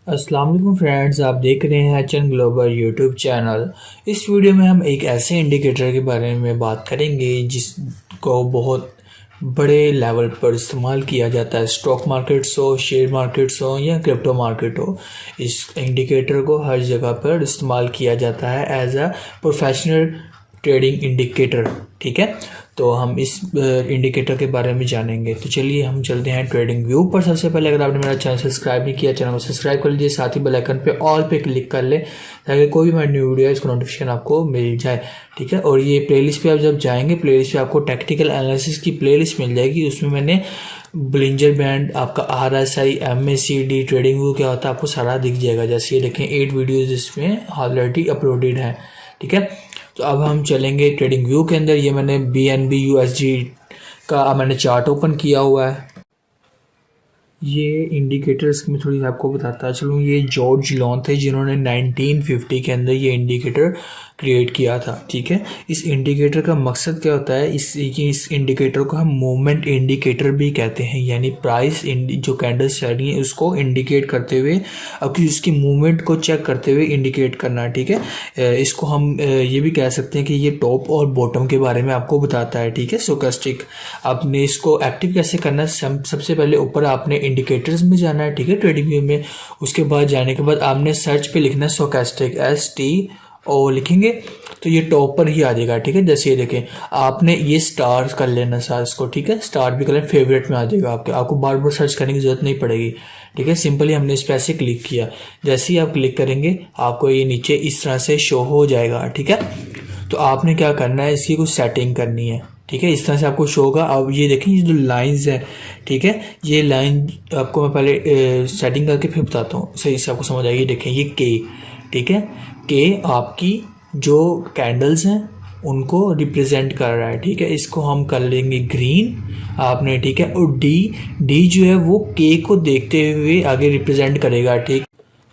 अस्सलाम वालेकुम फ्रेंड्स, आप देख रहे हैं एचएन ग्लोबल यूट्यूब चैनल। इस वीडियो में हम एक ऐसे इंडिकेटर के बारे में बात करेंगे जिसको बहुत बड़े लेवल पर इस्तेमाल किया जाता है। स्टॉक मार्केट्स हो, शेयर मार्केट्स हो या क्रिप्टो मार्केट हो, इस इंडिकेटर को हर जगह पर इस्तेमाल किया जाता है as a professional trading indicator. ठीक है, तो हम इस इंडिकेटर के बारे में जानेंगे। तो चलिए हम चलते हैं ट्रेडिंग व्यू पर। सबसे पहले अगर आपने मेरा चैनल सब्सक्राइब नहीं किया, चैनल को सब्सक्राइब कर लीजिए, साथ ही बेल आइकन पे ऑल पे क्लिक कर ले ताकि कोई भी मेरी न्यू वीडियो है इसका नोटिफिकेशन आपको मिल जाए। ठीक है, और ये प्लेलिस्ट पे आप जब जाएंगे, प्लेलिस्ट पे आपको टेक्निकल एनालिसिस की प्लेलिस्ट मिल जाएगी। उसमें मैंने ब्लिंजर बैंड, आपका RSI, MACD, ट्रेडिंग व्यू क्या होता है आपको सारा दिख जाएगा। जैसे ये देखें 8 वीडियोज़ इसमें ऑलरेडी अपलोडेड हैं। ठीक है, तो अब हम चलेंगे ट्रेडिंग व्यू के अंदर। ये मैंने BNB USD का मैंने चार्ट ओपन किया हुआ है। ये इंडिकेटर्स मैं थोड़ी आपको बताता चलूँ। ये जॉर्ज लॉन थे जिन्होंने 1950 के अंदर ये इंडिकेटर क्रिएट किया था। ठीक है, इस इंडिकेटर का मकसद क्या होता है, इस इंडिकेटर को हम मूवमेंट इंडिकेटर भी कहते हैं, यानी प्राइस जो कैंडल्स चल रही है उसको इंडिकेट करते हुए, अब कि उसकी मूवमेंट को चेक करते हुए इंडिकेट करना। ठीक है, इसको हम ये भी कह सकते हैं कि ये टॉप और बॉटम के बारे में आपको बताता है। ठीक है, स्टोकेस्टिक। आपने इसको एक्टिव कैसे करना है, सबसे पहले ऊपर आपने इंडिकेटर्स में जाना है। ठीक है, ट्रेडिंग व्यू में। उसके बाद जाने के बाद आपने सर्च पे लिखना है स्टोकेस्टिक, STO लिखेंगे तो ये टॉप पर ही आ जाएगा। ठीक है, जैसे ये देखें, आपने ये स्टार कर लेना साथ इसको। ठीक है, स्टार भी कर लेना, फेवरेट में आ जाएगा आपको बार बार सर्च करने की जरूरत नहीं पड़ेगी। ठीक है, सिंपली हमने इस पर ऐसे क्लिक किया, जैसे ही आप क्लिक करेंगे आपको ये नीचे इस तरह से शो हो जाएगा। ठीक है, तो आपने क्या करना है, इसकी कुछ सेटिंग करनी है। ठीक है, इस तरह से आपको शो होगा। अब ये देखें, ये जो लाइंस है, ठीक है, ये लाइन आपको मैं पहले सेटिंग करके फिर बताता हूँ, सही से आपको समझ आएगी। देखें ये के, ठीक है, के आपकी जो कैंडल्स हैं उनको रिप्रेजेंट कर रहा है। ठीक है, इसको हम कर लेंगे ग्रीन आपने। ठीक है, और डी जो है वो के को देखते हुए आगे रिप्रेजेंट करेगा। ठीक,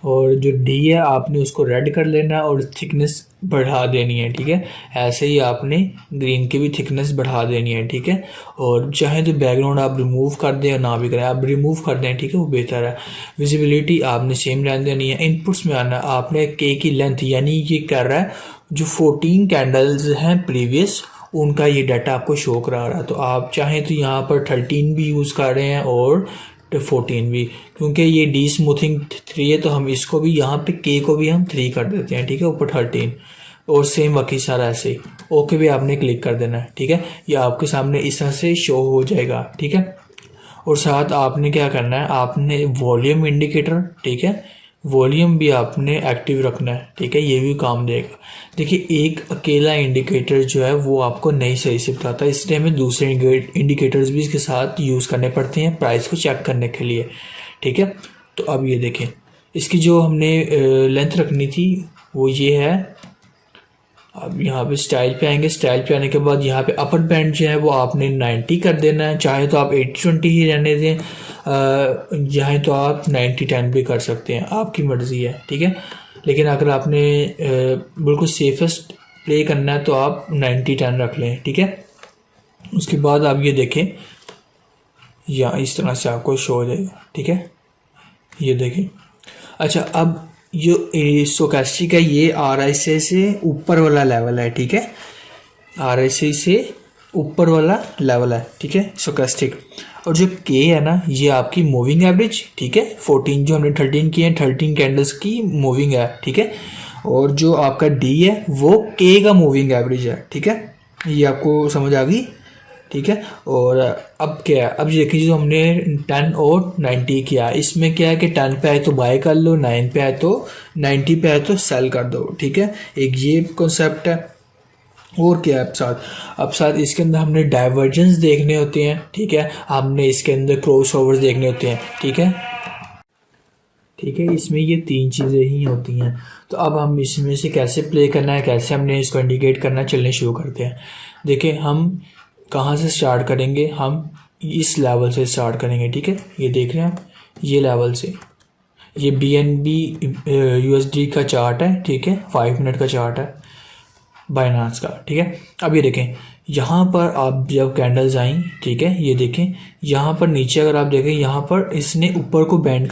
और जो डी है आपने उसको रेड कर लेना है और थिकनेस बढ़ा देनी है। ठीक है, ऐसे ही आपने ग्रीन की भी थिकनेस बढ़ा देनी है। ठीक है, और चाहे तो बैकग्राउंड आप रिमूव कर दें या ना भी करें, आप रिमूव कर दें। ठीक है, वो बेहतर है। विजिबिलिटी आपने सेम रहने देनी है। इनपुट्स में आना आपने के की लेंथ, यानी ये कर रहा है जो 14 कैंडल्स हैं प्रीवियस, उनका ये डाटा आपको शो करा रहा है। तो आप चाहें तो यहाँ पर 13 भी यूज़ कर रहे हैं और 14 भी, क्योंकि ये डी स्मूथिंग 3 है तो हम इसको भी यहाँ पे के को भी हम 3 कर देते हैं। ठीक है, ऊपर 13 और सेम बाकी सारा ऐसे ही। ओके भी आपने क्लिक कर देना है। ठीक है, ये आपके सामने इस तरह से शो हो जाएगा। ठीक है, और साथ आपने क्या करना है, आपने वॉल्यूम इंडिकेटर, ठीक है, वॉल्यूम भी आपने एक्टिव रखना है। ठीक है, ये भी काम देगा। देखिए, एक अकेला इंडिकेटर जो है वो आपको नहीं सही से बताता, इसलिए हमें दूसरे इंडिकेटर्स भी इसके साथ यूज़ करने पड़ते हैं प्राइस को चेक करने के लिए। ठीक है, तो अब ये देखें, इसकी जो हमने लेंथ रखनी थी वो ये है। अब यहाँ पे स्टाइल पे आएंगे, स्टाइल पे आने के बाद यहाँ पे अपर बैंड जो है वो आपने 90 कर देना है। चाहे तो आप 80-20 ही रहने दें, चाहे तो आप 90-10 भी कर सकते हैं, आपकी मर्ज़ी है। ठीक है, लेकिन अगर आपने बिल्कुल सेफेस्ट प्ले करना है तो आप 90-10 रख लें। ठीक है, उसके बाद आप ये देखें, या इस तरह से आपको शो हो जाएगा। ठीक है, ये देखें। अच्छा, अब जो स्टोकेस्टिक है ये RSI से ऊपर वाला लेवल है। ठीक है, RSI से ऊपर वाला लेवल है। ठीक है, स्टोकेस्टिक। और जो के है ना, ये आपकी मूविंग एवरेज। ठीक है, 14 जो हमने 13 की है, 13 कैंडल्स की मूविंग है। ठीक है, और जो आपका डी है वो के का मूविंग एवरेज है। ठीक है, ये आपको समझ आ गई। ठीक है, और अब क्या है, अब देखिए जो हमने 10 और 90 किया, इसमें क्या है कि 10 पे आए तो बाय कर लो, 9 पे आए तो 90 पे आए तो सेल कर दो। ठीक है, एक ये कॉन्सेप्ट है। और क्या है, अब साथ इसके अंदर हमने डाइवर्जेंस देखने होते हैं। ठीक है, हमने इसके अंदर क्रॉस ओवर्स देखने होते हैं। ठीक है, ठीक है, इसमें ये 3 चीज़ें ही होती हैं। तो अब हम इसमें से कैसे प्ले करना है, कैसे हमने इसको इंडिकेट करना है, चलने शुरू करते हैं। देखिए, हम कहाँ से स्टार्ट करेंगे, हम इस लेवल से स्टार्ट करेंगे। ठीक है, ये देख रहे हैं आप, ये लेवल से, ये BNB USD का चार्ट है। ठीक है, 5 मिनट का चार्ट है। बाइनांस का, ठीक है। अब ये देखें यहाँ पर आप जब कैंडल्स आई, ठीक है, ये देखें यहाँ पर नीचे अगर आप देखें यहाँ पर इसने ऊपर को बेंड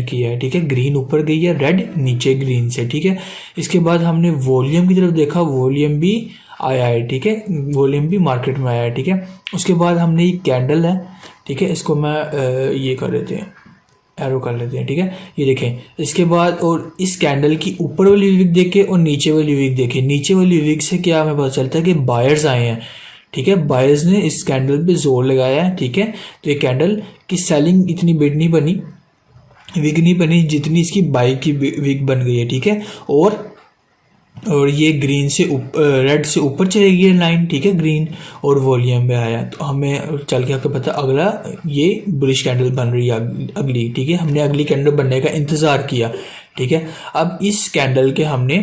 किया है, ठीक है, ग्रीन ऊपर गई है, रेड नीचे ग्रीन से, ठीक है। इसके बाद हमने वॉल्यूम की तरफ देखा, वॉल्यूम भी आया है, ठीक है, वॉल्यूम भी मार्केट में आया है, ठीक है। उसके बाद हमने ये कैंडल है, ठीक है, इसको मैं ये कर लेते हैं, एरो कर लेते हैं, ठीक है। ये देखें इसके बाद और इस कैंडल की ऊपर वाली विक देखे और नीचे वाली विक देखे, नीचे वाली विक से क्या हमें पता चलता है कि बायर्स आए हैं, ठीक है, बायर्स ने इस कैंडल पे जोर लगाया है, ठीक है। तो ये कैंडल की सेलिंग इतनी बिग नहीं बनी, विक नहीं बनी जितनी इसकी बाई की विक बन गई है, ठीक है। और ये ग्रीन से रेड से ऊपर चली गई लाइन, ठीक है, ग्रीन और वॉल्यूम में आया, तो हमें चल के आपको पता अगला ये बुलिश कैंडल बन रही है अगली, ठीक है। हमने अगली कैंडल बनने का इंतज़ार किया, ठीक है। अब इस कैंडल के हमने,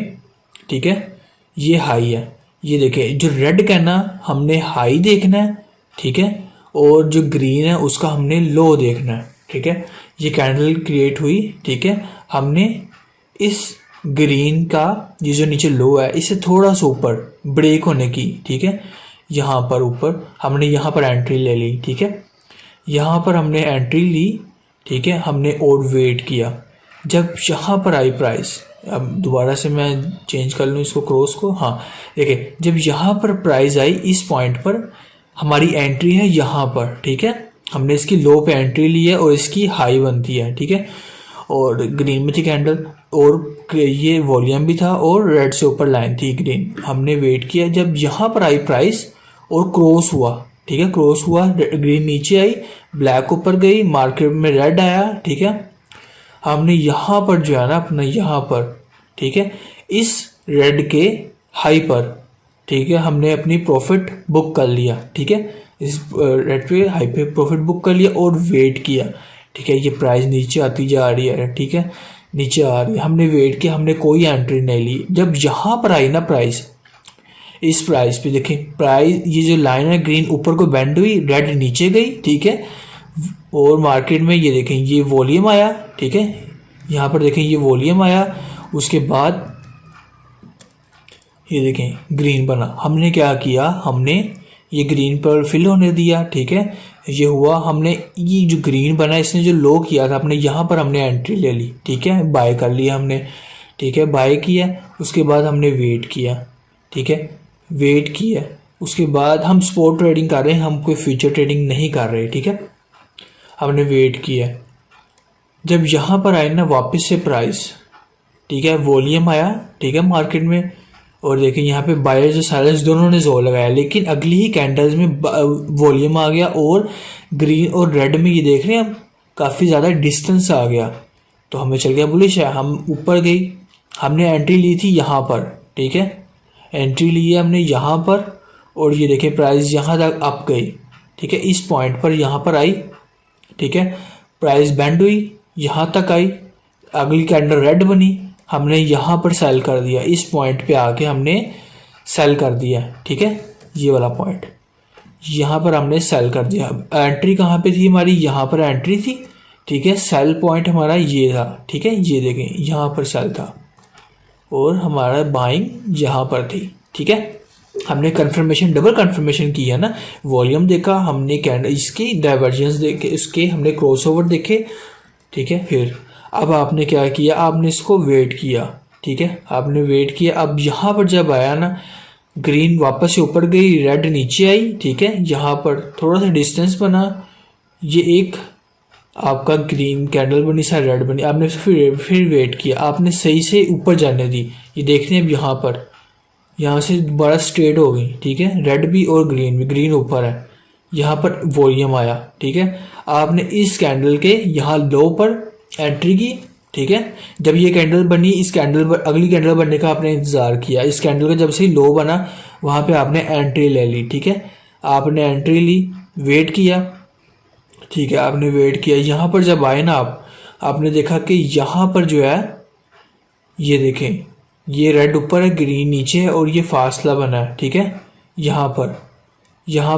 ठीक है, ये हाई है, ये देखें जो रेड का ना हमने हाई देखना है, ठीक है, और जो ग्रीन है उसका हमने लो देखना है, ठीक है। ये कैंडल क्रिएट हुई, ठीक है, हमने इस ग्रीन का ये जो नीचे लो है इसे थोड़ा सा ऊपर ब्रेक होने की, ठीक है, यहाँ पर ऊपर हमने यहाँ पर एंट्री ले ली, ठीक है, यहाँ पर हमने एंट्री ली, ठीक है। हमने और वेट किया, जब यहाँ पर आई प्राइस, अब दोबारा से मैं चेंज कर लूँ इसको क्रॉस को, हाँ देखिए जब यहाँ पर प्राइस आई इस पॉइंट पर हमारी एंट्री है यहाँ पर, ठीक है, हमने इसकी लो पे एंट्री ली है और इसकी हाई बनती है, ठीक है। और ग्रीन में थी कैंडल और ये वॉल्यूम भी था और रेड से ऊपर लाइन थी ग्रीन, हमने वेट किया, जब यहाँ पर आई प्राइस और क्रॉस हुआ, ठीक है, क्रॉस हुआ, ग्रीन नीचे आई, ब्लैक ऊपर गई, मार्केट में रेड आया, ठीक है। हमने यहाँ पर जो है ना अपना यहाँ पर, ठीक है, इस रेड के हाई पर, ठीक है, हमने अपनी प्रॉफिट बुक कर लिया, ठीक है, इस रेड पे हाई पे प्रॉफिट बुक कर लिया और वेट किया, ठीक है। ये प्राइस नीचे आती जा रही है, ठीक है, नीचे आ रही है, हमने वेट किया, हमने कोई एंट्री नहीं ली। जब यहाँ पर आई ना प्राइस, इस प्राइस पे देखें प्राइस ये जो लाइन है ग्रीन ऊपर को बेंड हुई, रेड नीचे गई, ठीक है, और मार्केट में ये देखें ये वॉल्यूम आया, ठीक है, यहाँ पर देखें ये वॉल्यूम आया, उसके बाद ये देखें ग्रीन बना, हमने क्या किया, हमने ये ग्रीन पर फिल होने दिया, ठीक है, ये हुआ, हमने ये जो ग्रीन बना इसने जो लो किया था अपने यहाँ पर हमने एंट्री ले ली, ठीक है, बाय कर लिया हमने, ठीक है, बाय किया, उसके बाद हमने वेट किया, ठीक है, वेट किया, उसके बाद हम स्पॉट ट्रेडिंग कर रहे हैं, हम कोई फ्यूचर ट्रेडिंग नहीं कर रहे, ठीक है, हमने वेट किया, जब यहाँ पर आए ना वापस से प्राइस, ठीक है, वॉल्यूम आया, ठीक है, मार्केट में, और देखिए यहाँ पे बायर्स और सेलर्स दोनों ने जोर लगाया, लेकिन अगली ही कैंडल्स में वॉल्यूम आ गया और ग्रीन और रेड में ये देख रहे हैं हम काफ़ी ज़्यादा डिस्टेंस आ गया, तो हमें चल गया बुलिश है, हम ऊपर गई, हमने एंट्री ली थी यहाँ पर, ठीक है, एंट्री ली है हमने यहाँ पर, और ये देखें प्राइस यहाँ तक अप गई, ठीक है, इस पॉइंट पर यहाँ पर आई, ठीक है, प्राइस बैंड हुई, यहाँ तक आई, अगली कैंडल रेड बनी, हमने यहाँ पर सेल कर दिया, इस पॉइंट पे आके हमने सेल कर दिया, ठीक है, ये वाला पॉइंट यहाँ पर हमने सेल कर दिया। एंट्री कहाँ पे थी हमारी, यहाँ पर एंट्री थी, ठीक है, सेल पॉइंट हमारा ये था, ठीक है, ये देखें यहाँ पर सेल था और हमारा बाइंग यहाँ पर थी, ठीक है। हमने कंफर्मेशन डबल कंफर्मेशन की है ना, वॉल्यूम देखा हमने, कैंडल इसकी डाइवर्जेंस देखे, इसके हमने क्रॉसओवर देखे, ठीक है। फिर अब आपने क्या किया, आपने इसको वेट किया, ठीक है, आपने वेट किया, अब यहाँ पर जब आया ना ग्रीन वापस से ऊपर गई, रेड नीचे आई, ठीक है, यहाँ पर थोड़ा सा डिस्टेंस बना, ये एक आपका ग्रीन कैंडल बनी, सा रेड बनी, आपने फिर वेट किया, आपने सही से ऊपर जाने दी, ये देखने अब यहाँ पर यहाँ से दोबारा स्ट्रेट हो गई, ठीक है, रेड भी और ग्रीन भी, ग्रीन ऊपर है, यहाँ पर वॉल्यूम आया, ठीक है, आपने इस कैंडल के यहाँ लो पर एंट्री की, ठीक है, जब ये कैंडल बनी इस कैंडल पर अगली कैंडल बनने का आपने इंतज़ार किया, इस कैंडल का जब से लो बना वहाँ पे आपने एंट्री ले ली, ठीक है, आपने एंट्री ली, वेट किया, ठीक है, आपने वेट किया, यहाँ पर जब आए ना आपने देखा कि यहाँ पर जो है ये देखें ये रेड ऊपर है, ग्रीन नीचे है और ये फासला बना है, ठीक है, यहाँ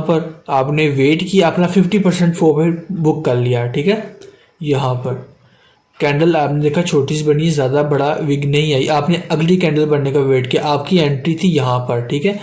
पर आपने वेट किया, अपना 50% प्रॉफिट बुक कर लिया, ठीक है, यहाँ पर कैंडल आपने देखा छोटी सी बनी, ज़्यादा बड़ा विग नहीं आई, आपने अगली कैंडल बनने का वेट किया। आपकी एंट्री थी यहाँ पर, ठीक है,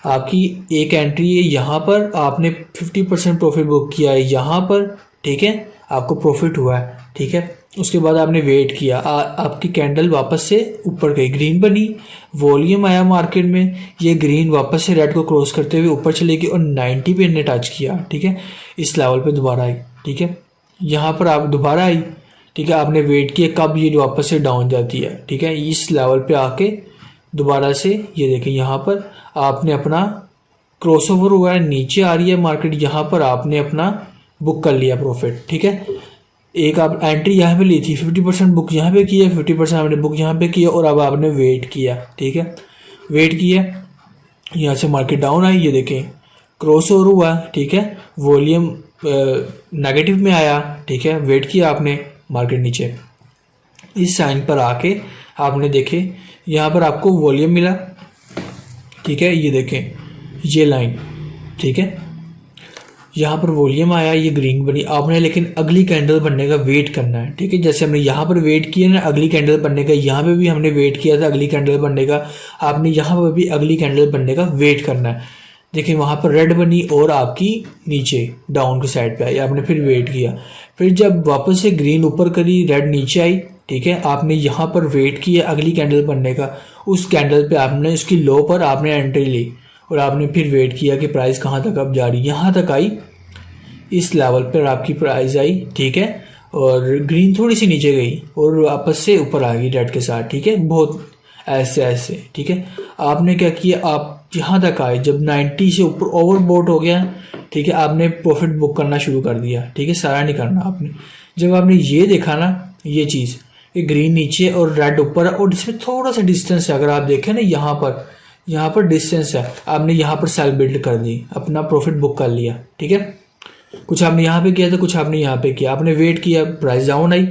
आपकी एक एंट्री है यहाँ पर, आपने 50% प्रॉफिट बुक किया है यहाँ पर, ठीक है, आपको प्रॉफिट हुआ है, ठीक है। उसके बाद आपने वेट किया, आपकी कैंडल वापस से ऊपर गई, ग्रीन बनी, वॉल्यूम आया मार्केट में, ये ग्रीन वापस से रेड को क्रॉस करते हुए ऊपर चलेगी और 90 पे इन्हें टच किया, ठीक है, इस लेवल पे दोबारा आई, ठीक है, यहाँ पर आप दोबारा आई, ठीक है, आपने वेट किया कब ये वापस से डाउन जाती है, ठीक है, इस लेवल पे आके दोबारा से ये देखें यहाँ पर आपने अपना क्रॉसओवर हुआ है, नीचे आ रही है मार्केट, यहाँ पर आपने अपना बुक कर लिया प्रॉफिट, ठीक है। एक आप एंट्री यहाँ पे ली थी, 50% बुक यहाँ पे किया, 50% आपने बुक यहाँ पे किया और अब आपने वेट किया, ठीक है, वेट किया, यहाँ से मार्केट डाउन आई, ये देखें क्रॉसओवर हुआ, ठीक है, वॉल्यूम नेगेटिव में आया, ठीक है, वेट किया आपने, मार्केट नीचे इस साइन पर आके आपने देखे यहाँ पर आपको वॉल्यूम मिला, ठीक है, ये देखें ये लाइन, ठीक है, यहाँ पर वॉल्यूम आया, ये ग्रीन बनी, आपने लेकिन अगली कैंडल बनने का वेट करना है, ठीक है, जैसे हमने यहाँ पर वेट किया ना अगली कैंडल बनने का, यहाँ पे भी हमने वेट किया था अगली कैंडल बनने का, आपने यहाँ पर भी अगली कैंडल बनने का वेट करना है। देखिए वहाँ पर रेड बनी और आपकी नीचे डाउन की साइड पे आई, आपने फिर वेट किया, फिर जब वापस से ग्रीन ऊपर करी, रेड नीचे आई, ठीक है, आपने यहाँ पर वेट किया अगली कैंडल बनने का, उस कैंडल पे आपने उसकी लो पर आपने एंट्री ली और आपने फिर वेट किया कि प्राइस कहाँ तक अब जा रही, यहाँ तक आई, इस लेवल पर आपकी प्राइस आई, ठीक है, और ग्रीन थोड़ी सी नीचे गई और वापस से ऊपर आ गई रेड के साथ, ठीक है, बहुत ऐसे ऐसे, ठीक है। आपने क्या किया, आप यहाँ तक आए, जब 90 से ऊपर ओवरबोट हो गया, ठीक है, आपने प्रॉफिट बुक करना शुरू कर दिया, ठीक है, सारा नहीं करना आपने। जब आपने ये देखा ना ये चीज़, ये ग्रीन नीचे और रेड ऊपर है और इसमें थोड़ा सा डिस्टेंस है, अगर आप देखें ना यहाँ पर डिस्टेंस है, आपने यहाँ पर सेल बिल्ड कर दी, अपना प्रॉफिट बुक कर लिया, ठीक है, कुछ आपने यहाँ पे किया था, कुछ आपने यहाँ पे किया, आपने वेट किया, प्राइस डाउन आई,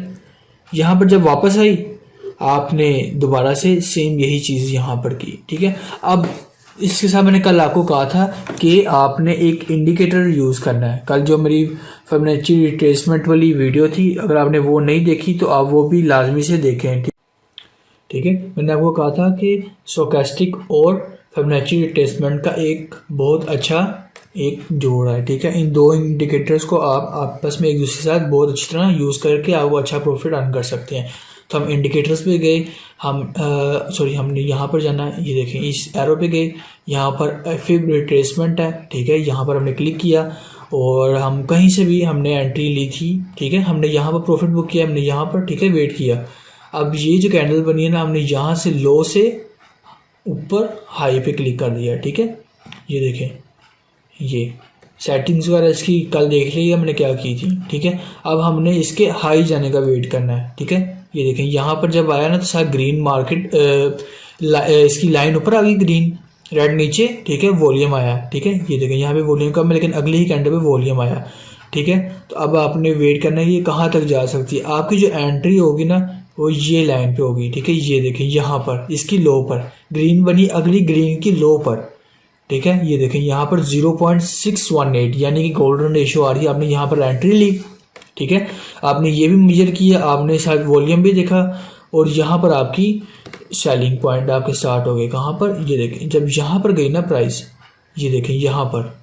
यहाँ पर जब वापस आई आपने दोबारा से सेम यही चीज़ यहाँ पर की, ठीक है। अब इसके साथ मैंने कल आपको कहा था कि आपने एक इंडिकेटर यूज़ करना है, कल जो मेरी फिबोनाची रिट्रेसमेंट वाली वीडियो थी, अगर आपने वो नहीं देखी तो आप वो भी लाजमी से देखें, ठीक है। मैंने आपको कहा था कि स्टोकेस्टिक और फिबोनाची रिट्रेसमेंट का एक बहुत अच्छा एक जोड़ है, ठीक है, इन दो इंडिकेटर्स को आप आपस में एक दूसरे के साथ बहुत अच्छी तरह यूज़ करके आप अच्छा प्रॉफिट अर्न कर सकते हैं। तो हम इंडिकेटर्स पे गए, हमने यहाँ पर जाना है, ये देखें इस एरो पे गए, यहाँ पर फिब रिट्रेसमेंट है, ठीक है, यहाँ पर हमने क्लिक किया और हम कहीं से भी हमने एंट्री ली थी, ठीक है, हमने यहाँ पर प्रॉफिट बुक किया, हमने यहाँ पर, ठीक है, वेट किया। अब ये जो कैंडल बनी है ना, हमने यहाँ से लो से ऊपर हाई पे क्लिक कर दिया, ठीक है, ये देखें ये सेटिंग्स वगैरह इसकी कल देख ली हमने क्या की थी, ठीक है। अब हमने इसके हाई जाने का वेट करना है, ठीक है, ये देखें यहाँ पर जब आया ना तो सारा ग्रीन मार्केट इसकी लाइन ऊपर आ गई, ग्रीन रेड नीचे, ठीक है, वॉल्यूम आया, ठीक है, ये देखें यहाँ पे वॉल्यूम कम है लेकिन अगले ही कैंडल पे वॉल्यूम आया, ठीक है। तो अब आपने वेट करना है ये कहाँ तक जा सकती है, आपकी जो एंट्री होगी ना वो ये लाइन पे होगी, ठीक है, ये देखें यहाँ पर इसकी लो पर ग्रीन बनी, अगली ग्रीन की लो पर, ठीक है, ये देखें यहाँ पर 0.618 यानी कि गोल्डन रेशियो आ रही है, आपने यहाँ पर एंट्री ली, ठीक है, आपने ये भी मेजर किया, आपने शायद वॉल्यूम भी देखा और यहाँ पर आपकी सेलिंग पॉइंट आपके स्टार्ट हो गए, कहाँ पर, ये देखें जब यहाँ पर गई ना प्राइस, ये देखें यहाँ पर,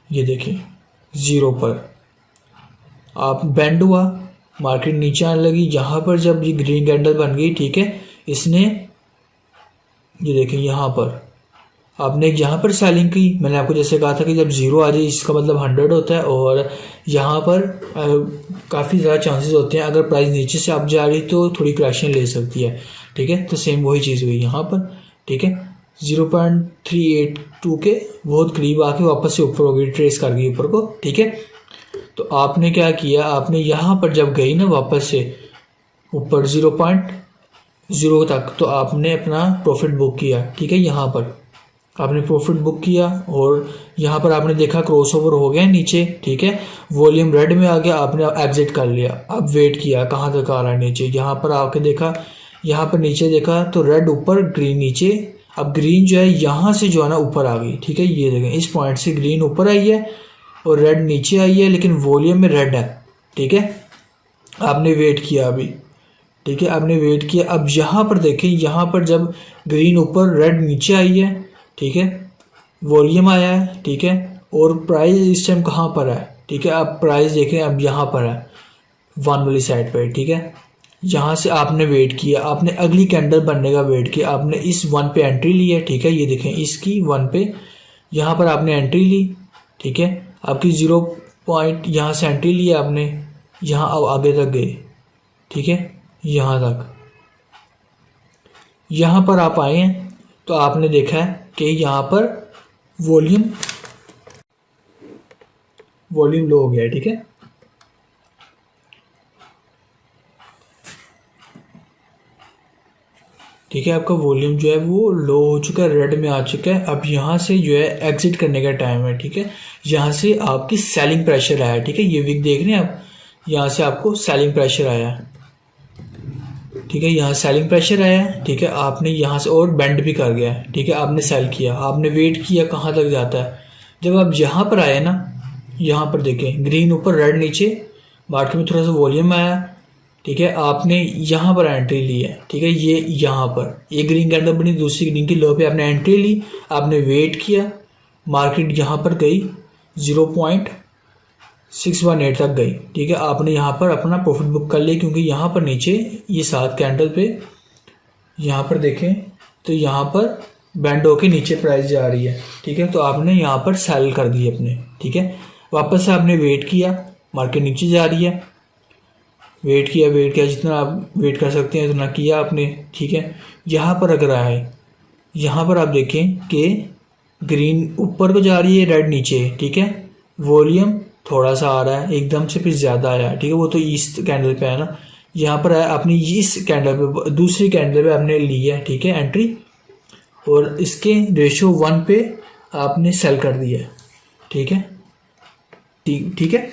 ये देखें 0 पर आप बेंड हुआ, मार्केट नीचे आने लगी, यहाँ पर जब ये ग्रीन कैंडल बन गई, ठीक है, इसने ये देखें यहाँ पर आपने यहाँ पर सेलिंग की, मैंने आपको जैसे कहा था कि जब 0 आ जाए इसका मतलब 100 होता है और यहाँ पर काफ़ी ज़्यादा चांसेस होते हैं, अगर प्राइस नीचे से अप जा रही तो थोड़ी करेक्शन ले सकती है, ठीक है। तो सेम वही चीज़ हुई यहाँ पर, ठीक है, 0.382 के बहुत करीब आके वापस से ऊपर हो गई, ट्रेस कर गई ऊपर को, ठीक है। तो आपने क्या किया, आपने यहाँ पर जब गई ना वापस से ऊपर 0.0 तक, तो आपने अपना प्रॉफिट बुक किया, ठीक है, यहाँ पर आपने प्रॉफिट बुक किया और यहाँ पर आपने देखा क्रॉसओवर हो गया नीचे, ठीक है, वॉल्यूम रेड में आ गया, आपने एग्जिट कर लिया। अब वेट किया कहाँ तक आ रहा है नीचे, यहाँ पर आके देखा, यहाँ पर नीचे देखा तो रेड ऊपर ग्रीन नीचे, अब ग्रीन जो है यहाँ से जो है ना ऊपर आ गई, ठीक है, ये देखें इस पॉइंट से ग्रीन ऊपर आई है और रेड नीचे आई है लेकिन वॉल्यूम में रेड है, ठीक है। आपने वेट किया अभी, ठीक है, आपने वेट किया। अब यहाँ पर देखें, यहाँ पर जब ग्रीन ऊपर रेड नीचे आई है, ठीक है, वॉल्यूम आया है, ठीक है, और प्राइस इस टाइम कहाँ पर है, ठीक है, आप प्राइस देखें अब यहाँ पर है 1 वाली साइड पर, ठीक है। यहाँ से आपने वेट किया, आपने अगली कैंडल बनने का वेट किया, आपने इस 1 पे एंट्री ली है, ठीक है, ये देखें इसकी 1 पे यहाँ पर आपने एंट्री ली, ठीक है, आपकी 0 पॉइंट यहाँ से एंट्री ली आपने, यहाँ अब आगे तक गए, ठीक है, यहाँ तक, यहाँ पर आप आए हैं तो आपने देखा है कि यहाँ पर वॉल्यूम लो हो गया है, ठीक है। ठीक है, आपका वॉल्यूम जो है वो लो हो चुका है, रेड में आ चुका है। अब यहाँ से जो है एग्जिट करने का टाइम है, ठीक है। यहाँ से आपकी सेलिंग प्रेशर आया है, ठीक है, ये विक देख रहे हैं आप, यहाँ से आपको सेलिंग प्रेशर आया है, ठीक है, यहाँ सेलिंग प्रेशर आया है, ठीक है। आपने यहाँ से और बेंड भी कर गया है, ठीक है, आपने सेल किया, आपने वेट किया कहाँ तक जाता है। जब आप यहाँ पर आए ना, यहाँ पर देखें ग्रीन ऊपर रेड नीचे, मार्केट में थोड़ा सा वॉल्यूम आया, ठीक है, आपने यहाँ पर एंट्री ली है, ठीक है, ये यहाँ पर एक ग्रीन कैंडल बनी, दूसरी ग्रीन की लो पे आपने एंट्री ली, आपने वेट किया, मार्केट यहाँ पर गई 0.618 तक गई, ठीक है, आपने यहाँ पर अपना प्रॉफिट बुक कर लिया, क्योंकि यहाँ पर नीचे ये 7 कैंडल पे यहाँ पर देखें तो यहाँ पर बैंड होके नीचे प्राइस जा रही है, ठीक है, तो आपने यहाँ पर सेल कर दी अपने, ठीक है। वापस से आपने वेट किया, मार्केट नीचे जा रही है, वेट किया, जितना आप वेट कर सकते हैं उतना किया आपने, ठीक है। यहाँ पर अगर आए, यहाँ पर आप देखें कि ग्रीन ऊपर को जा रही है, रेड नीचे, ठीक है, वॉल्यूम थोड़ा सा आ रहा है, एकदम से फिर ज़्यादा आया, ठीक है, वो तो ईस्ट कैंडल पे है ना, यहाँ पर आया, आपने इस कैंडल पे, दूसरी कैंडल पे आपने ली है, ठीक है, एंट्री, और इसके रेशियो 1 पे आपने सेल कर दिया है, ठीक है, ठीक है।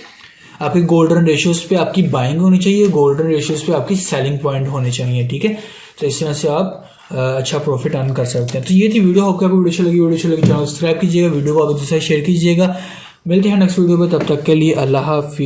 आपके गोल्डन रेशियोज पे आपकी बाइंग होनी चाहिए, गोल्डन रेशियोज पे आपकी सेलिंग पॉइंट होने चाहिए, ठीक है। तो इस तरह से आप अच्छा प्रॉफिट अर्न कर सकते हैं। तो ये थी वीडियो, आपको वीडियो अच्छी लगी चैनल सब्सक्राइब कीजिएगा, वीडियो को आप दूसरे शेयर कीजिएगा। मिलते हैं नेक्स्ट वीडियो में, तब तक के लिए अल्लाह हाफिज़।